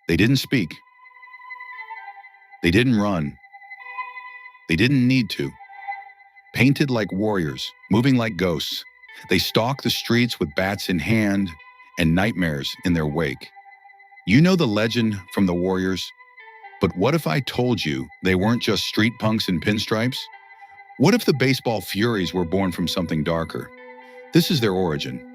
They didn't speak. They didn't run. They didn't need to. Painted like warriors, moving like ghosts, they stalked the streets with bats in hand and nightmares in their wake. You know the legend from the Warriors? But what if I told you they weren't just street punks in pinstripes? What if the Baseball Furies were born from something darker? This is their origin.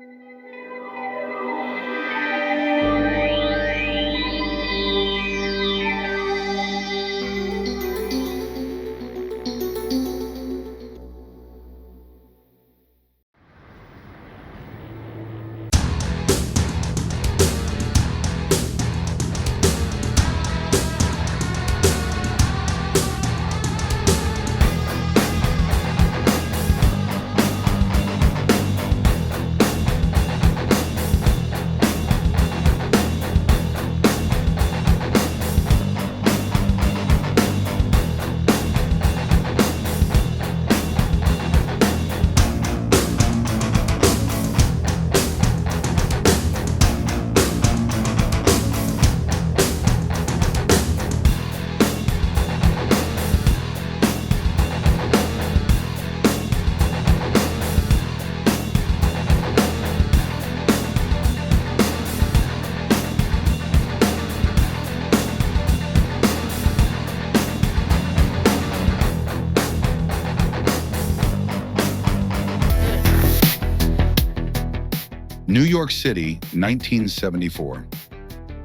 New York City, 1974.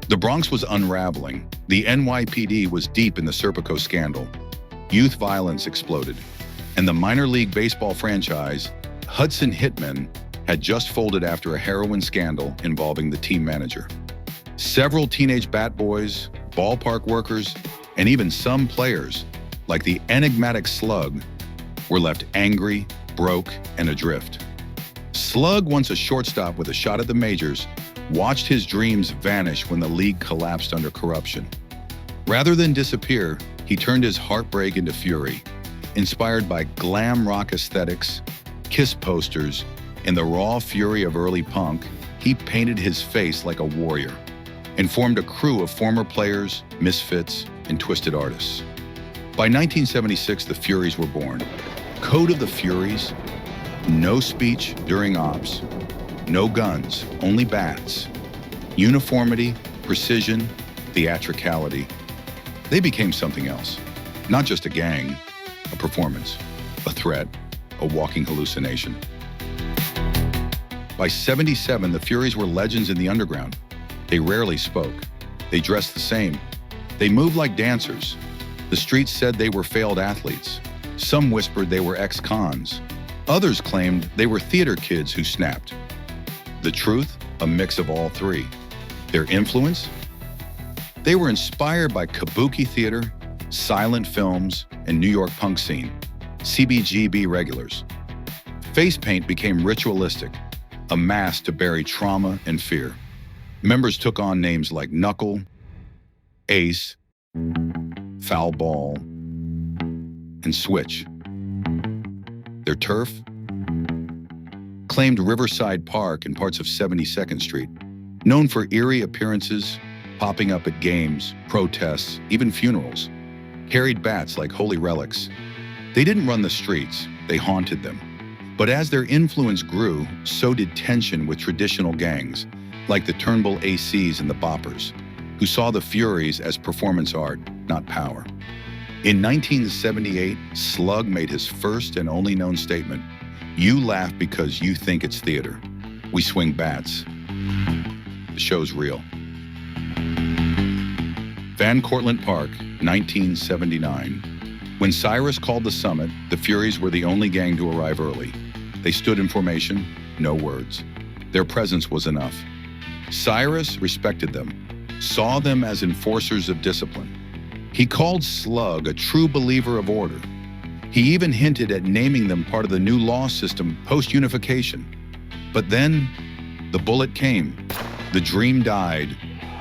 The Bronx was unraveling. The NYPD was deep in the Serpico scandal. Youth violence exploded. And the minor league baseball franchise, Hudson Hitmen, had just folded after a heroin scandal involving the team manager. Several teenage bat boys, ballpark workers, and even some players, like the enigmatic Slug, were left angry, broke, and adrift. Slug, once a shortstop with a shot at the majors, watched his dreams vanish when the league collapsed under corruption. Rather than disappear, he turned his heartbreak into fury. Inspired by glam rock aesthetics, Kiss posters, and the raw fury of early punk, he painted his face like a warrior and formed a crew of former players, misfits, and twisted artists. By 1976, the Furies were born. Code of the Furies: no speech during ops, no guns, only bats. Uniformity, precision, theatricality. They became something else. Not just a gang, a performance, a threat, a walking hallucination. By 77, the Furies were legends in the underground. They rarely spoke. They dressed the same. They moved like dancers. The streets said they were failed athletes. Some whispered they were ex-cons. Others claimed they were theater kids who snapped. The truth? A mix of all three. Their influence? They were inspired by kabuki theater, silent films, and New York punk scene, CBGB regulars. Face paint became ritualistic, a mask to bury trauma and fear. Members took on names like Knuckle, Ace, Foul Ball, and Switch. Their turf? Claimed Riverside Park and parts of 72nd Street. Known for eerie appearances, popping up at games, protests, even funerals. Carried bats like holy relics. They didn't run the streets, they haunted them. But as their influence grew, so did tension with traditional gangs, like the Turnbull ACs and the Boppers, who saw the Furies as performance art, not power. In 1978, Slug made his first and only known statement: "You laugh because you think it's theater. We swing bats. The show's real." Van Cortlandt Park, 1979. When Cyrus called the summit, the Furies were the only gang to arrive early. They stood in formation, no words. Their presence was enough. Cyrus respected them, saw them as enforcers of discipline. He called Slug a true believer of order. He even hinted at naming them part of the new law system post-unification. But then, the bullet came. The dream died.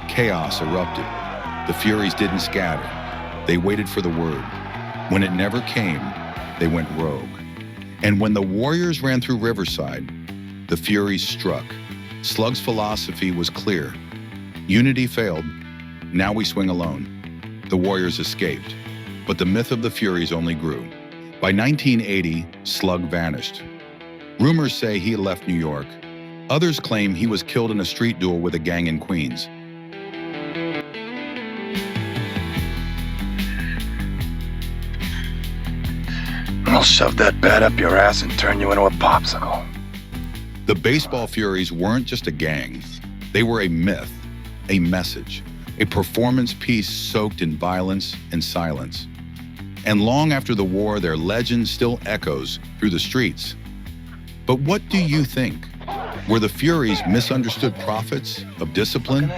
Chaos erupted. The Furies didn't scatter. They waited for the word. When it never came, they went rogue. And when the Warriors ran through Riverside, the Furies struck. Slug's philosophy was clear. Unity failed, Now we swing alone. The Warriors escaped, but the myth of the Furies only grew. By 1980, Slug vanished. Rumors say he left New York. Others claim he was killed in a street duel with a gang in Queens. I'll shove that bat up your ass and turn you into a popsicle. The Baseball Furies weren't just a gang. They were a myth, a message, a performance piece soaked in violence and silence. And long after the war, their legend still echoes through the streets. But what do you think? Were the Furies misunderstood prophets of discipline,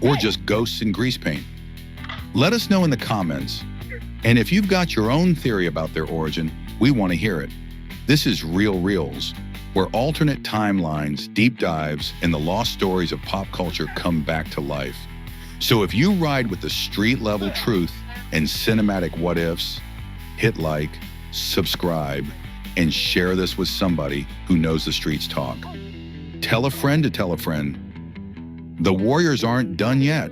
or just ghosts in grease paint? Let us know in the comments. And if you've got your own theory about their origin, we want to hear it. This is Real Reelz, where alternate timelines, deep dives, and the lost stories of pop culture come back to life. So if you ride with the street-level truth and cinematic what-ifs, hit like, subscribe, and share this with somebody who knows the streets talk. Tell a friend to tell a friend. The Warriors aren't done yet.